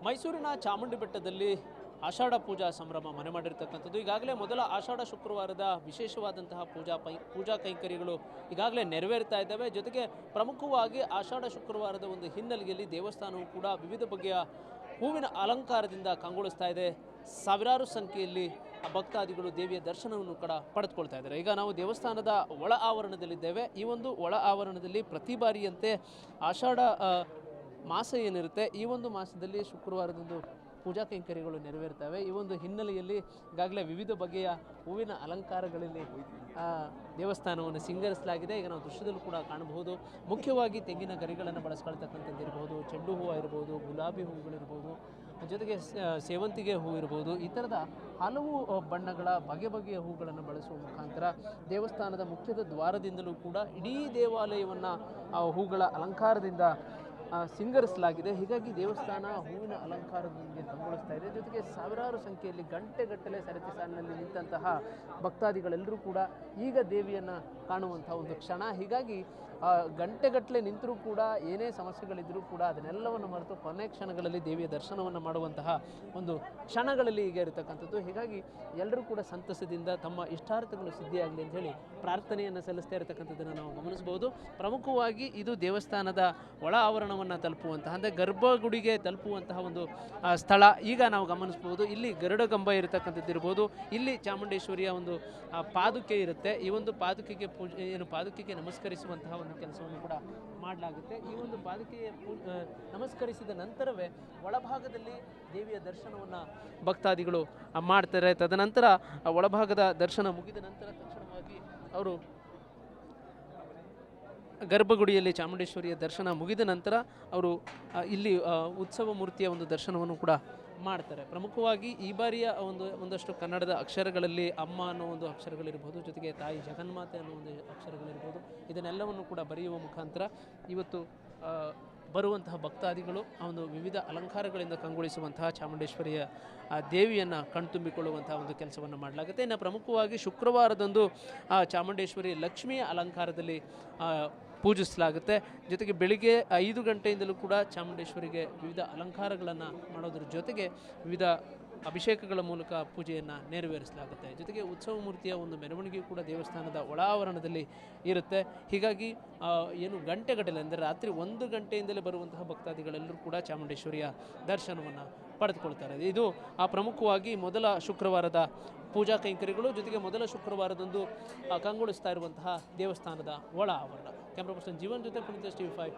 ಮೈಸೂರಿನ ಚಾಮುಂಡಿ ಬೆಟ್ಟದಲ್ಲಿ ಆಷಾಢ ಪೂಜಾ ಸಂಭ್ರಮ ಮನೆ ಮಾಡಿರ್ತಕ್ಕಂಥದ್ದು. ಈಗಾಗಲೇ ಮೊದಲ ಆಷಾಢ ಶುಕ್ರವಾರದ ವಿಶೇಷವಾದಂತಹ ಪೂಜಾ ಕೈಂಕರ್ಯಗಳು ಈಗಾಗಲೇ ನೆರವೇರ್ತಾ ಇದ್ದಾವೆ. ಜೊತೆಗೆ ಪ್ರಮುಖವಾಗಿ ಆಷಾಢ ಶುಕ್ರವಾರದ ಒಂದು ಹಿನ್ನೆಲೆಯಲ್ಲಿ ದೇವಸ್ಥಾನವು ಕೂಡ ವಿವಿಧ ಬಗೆಯ ಹೂವಿನ ಅಲಂಕಾರದಿಂದ ಕಂಗೊಳಿಸ್ತಾ ಇದೆ. ಸಾವಿರಾರು ಸಂಖ್ಯೆಯಲ್ಲಿ ಭಕ್ತಾದಿಗಳು ದೇವಿಯ ದರ್ಶನವನ್ನು ಕೂಡ ಪಡೆದುಕೊಳ್ತಾ ಇದ್ದಾರೆ. ಈಗ ನಾವು ದೇವಸ್ಥಾನದ ಒಳ ಆವರಣದಲ್ಲಿದ್ದೇವೆ. ಈ ಒಂದು ಒಳ ಆವರಣದಲ್ಲಿ ಪ್ರತಿ ಬಾರಿಯಂತೆ ಆಷಾಢ ಮಾಸ ಏನಿರುತ್ತೆ, ಈ ಒಂದು ಮಾಸದಲ್ಲಿ ಶುಕ್ರವಾರದಂದು ಪೂಜಾ ಕೈಂಕರ್ಯಗಳು ನೆರವೇರ್ತವೆ. ಈ ಒಂದು ಹಿನ್ನೆಲೆಯಲ್ಲಿ ಈಗಾಗಲೇ ವಿವಿಧ ಬಗೆಯ ಹೂವಿನ ಅಲಂಕಾರಗಳಲ್ಲಿ ದೇವಸ್ಥಾನವನ್ನು ಸಿಂಗರಿಸಲಾಗಿದೆ. ಈಗ ನಾವು ದೃಶ್ಯದಲ್ಲೂ ಕೂಡ ಕಾಣಬಹುದು. ಮುಖ್ಯವಾಗಿ ತೆಂಗಿನ ಗರಿಗಳನ್ನು ಬಳಸ್ಕೊಳ್ತಕ್ಕಂಥದ್ದು ಇರ್ಬೋದು, ಚೆಂಡು ಹೂವು ಇರ್ಬೋದು, ಗುಲಾಬಿ ಹೂವುಗಳಿರ್ಬೋದು, ಜೊತೆಗೆ ಸೇವಂತಿಗೆ ಹೂವು ಇರ್ಬೋದು. ಈ ಥರದ ಹಲವು ಬಣ್ಣಗಳ ಬಗೆಯ ಹೂಗಳನ್ನು ಬಳಸುವ ಮುಖಾಂತರ ದೇವಸ್ಥಾನದ ಮುಖ್ಯದ ದ್ವಾರದಿಂದಲೂ ಕೂಡ ಇಡೀ ದೇವಾಲಯವನ್ನು ಹೂಗಳ ಅಲಂಕಾರದಿಂದ ಸಿಂಗರಿಸಲಾಗಿದೆ. ಹೀಗಾಗಿ ದೇವಸ್ಥಾನ ಹೂವಿನ ಅಲಂಕಾರದೊಂದಿಗೆ ಕಂಗೊಳಿಸ್ತಾ ಇದೆ. ಜೊತೆಗೆ ಸಾವಿರಾರು ಸಂಖ್ಯೆಯಲ್ಲಿ ಗಂಟೆಗಟ್ಟಲೆ ಸರತಿ ಸಾಲಿನಲ್ಲಿ ನಿಂತಹ ಭಕ್ತಾದಿಗಳೆಲ್ಲರೂ ಕೂಡ ಈಗ ದೇವಿಯನ್ನು ಕಾಣುವಂಥ ಒಂದು ಕ್ಷಣ. ಹೀಗಾಗಿ ಗಂಟೆಗಟ್ಟಲೆ ನಿಂತರೂ ಕೂಡ ಏನೇ ಸಮಸ್ಯೆಗಳಿದ್ದರೂ ಕೂಡ ಅದನ್ನೆಲ್ಲವನ್ನು ಮರೆತು ಕೊನೆ ಕ್ಷಣಗಳಲ್ಲಿ ದೇವಿಯ ದರ್ಶನವನ್ನು ಮಾಡುವಂತಹ ಒಂದು ಕ್ಷಣಗಳಲ್ಲಿ ಈಗ ಇರತಕ್ಕಂಥದ್ದು. ಹೀಗಾಗಿ ಎಲ್ಲರೂ ಕೂಡ ಸಂತಸದಿಂದ ತಮ್ಮ ಇಷ್ಟಾರ್ಥಗಳು ಸಿದ್ಧಿಯಾಗಲಿ ಅಂತ ಹೇಳಿ ಪ್ರಾರ್ಥನೆಯನ್ನು ಸಲ್ಲಿಸ್ತಾ ಇರತಕ್ಕಂಥದ್ದನ್ನು ನಾವು ಗಮನಿಸಬಹುದು. ಪ್ರಮುಖವಾಗಿ ಇದು ದೇವಸ್ಥಾನದ ಒಳ ಆವರಣವನ್ನು ತಲುಪುವಂತಹ, ಅಂದರೆ ಗರ್ಭಗುಡಿಗೆ ತಲುಪುವಂತಹ ಒಂದು ಸ್ಥಳ ಈಗ ನಾವು ಗಮನಿಸ್ಬೋದು. ಇಲ್ಲಿ ಗರುಡಗಂಬ ಇರತಕ್ಕಂಥದ್ದು ಇರ್ಬೋದು. ಇಲ್ಲಿ ಚಾಮುಂಡೇಶ್ವರಿಯ ಒಂದು ಪಾದುಕೆ ಇರುತ್ತೆ. ಈ ಒಂದು ಪಾದುಕೆಗೆ ನಮಸ್ಕರಿಸುವಂತಹ ಒಂದು ಕೆಲಸವನ್ನು ಕೂಡ ಮಾಡಲಾಗುತ್ತೆ. ಈ ಒಂದು ಪಾದುಕೆಯ ನಮಸ್ಕರಿಸಿದ ನಂತರವೇ ಒಳಭಾಗದಲ್ಲಿ ದೇವಿಯ ದರ್ಶನವನ್ನು ಭಕ್ತಾದಿಗಳು ಮಾಡ್ತಾರೆ. ತದನಂತರ ಒಳಭಾಗದ ದರ್ಶನ ಮುಗಿದ ನಂತರ ತಕ್ಷಣವಾಗಿ ಅವರು ಗರ್ಭಗುಡಿಯಲ್ಲಿ ಚಾಮುಂಡೇಶ್ವರಿಯ ದರ್ಶನ ಮುಗಿದ ನಂತರ ಅವರು ಇಲ್ಲಿ ಉತ್ಸವ ಮೂರ್ತಿಯ ಒಂದು ದರ್ಶನವನ್ನು ಕೂಡ ಮಾಡ್ತಾರೆ. ಪ್ರಮುಖವಾಗಿ ಈ ಬಾರಿಯ ಒಂದಷ್ಟು ಕನ್ನಡದ ಅಕ್ಷರಗಳಲ್ಲಿ ಅಮ್ಮ ಅನ್ನೋ ಒಂದು ಅಕ್ಷರಗಳಿರ್ಬೋದು, ಜೊತೆಗೆ ತಾಯಿ ಜಗನ್ಮಾತೆ ಅನ್ನೋ ಒಂದು ಅಕ್ಷರಗಳಿರ್ಬೋದು, ಇದನ್ನೆಲ್ಲವನ್ನು ಕೂಡ ಬರೆಯುವ ಮುಖಾಂತರ ಇವತ್ತು ಬರುವಂತಹ ಭಕ್ತಾದಿಗಳು ಒಂದು ವಿವಿಧ ಅಲಂಕಾರಗಳಿಂದ ಕಂಗೊಳಿಸುವಂತಹ ಚಾಮುಂಡೇಶ್ವರಿಯ ದೇವಿಯನ್ನು ಕಣ್ತುಂಬಿಕೊಳ್ಳುವಂತಹ ಒಂದು ಕೆಲಸವನ್ನು ಮಾಡಲಾಗುತ್ತೆ. ಇನ್ನು ಪ್ರಮುಖವಾಗಿ ಶುಕ್ರವಾರದಂದು ಚಾಮುಂಡೇಶ್ವರಿ ಲಕ್ಷ್ಮಿಯ ಅಲಂಕಾರದಲ್ಲಿ ಪೂಜಿಸಲಾಗುತ್ತೆ. ಜೊತೆಗೆ ಬೆಳಿಗ್ಗೆ 5 ಗಂಟೆಯಿಂದಲೂ ಕೂಡ ಚಾಮುಂಡೇಶ್ವರಿಗೆ ವಿವಿಧ ಅಲಂಕಾರಗಳನ್ನು ಮಾಡೋದ್ರ ಜೊತೆಗೆ ವಿವಿಧ ಅಭಿಷೇಕಗಳ ಮೂಲಕ ಪೂಜೆಯನ್ನು ನೆರವೇರಿಸಲಾಗುತ್ತೆ. ಜೊತೆಗೆ ಉತ್ಸವ ಮೂರ್ತಿಯ ಒಂದು ಮೆರವಣಿಗೆ ಕೂಡ ದೇವಸ್ಥಾನದ ಒಳ ಆವರಣದಲ್ಲಿ ಇರುತ್ತೆ. ಹೀಗಾಗಿ ಗಂಟೆಗಟ್ಟಲೆ ಅಂದರೆ ರಾತ್ರಿ 1 ಗಂಟೆಯಿಂದಲೇ ಬರುವಂತಹ ಭಕ್ತಾದಿಗಳೆಲ್ಲರೂ ಕೂಡ ಚಾಮುಂಡೇಶ್ವರಿಯ ದರ್ಶನವನ್ನು ಪಡೆದುಕೊಳ್ತಾರೆ. ಇದು ಪ್ರಮುಖವಾಗಿ ಮೊದಲ ಶುಕ್ರವಾರದ ಪೂಜಾ ಕೈಂಕರ್ಯಗಳು, ಜೊತೆಗೆ ಮೊದಲ ಶುಕ್ರವಾರದಂದು ಕಂಗೊಳಿಸ್ತಾ ಇರುವಂತಹ ದೇವಸ್ಥಾನದ ಒಳ ಆವರಣ. ಕ್ಯಾಮ್ರಾ ಪರ್ಸನ್ ಜೀವನ್ ಜೊತೆ ಪುನೀತ್, TV5.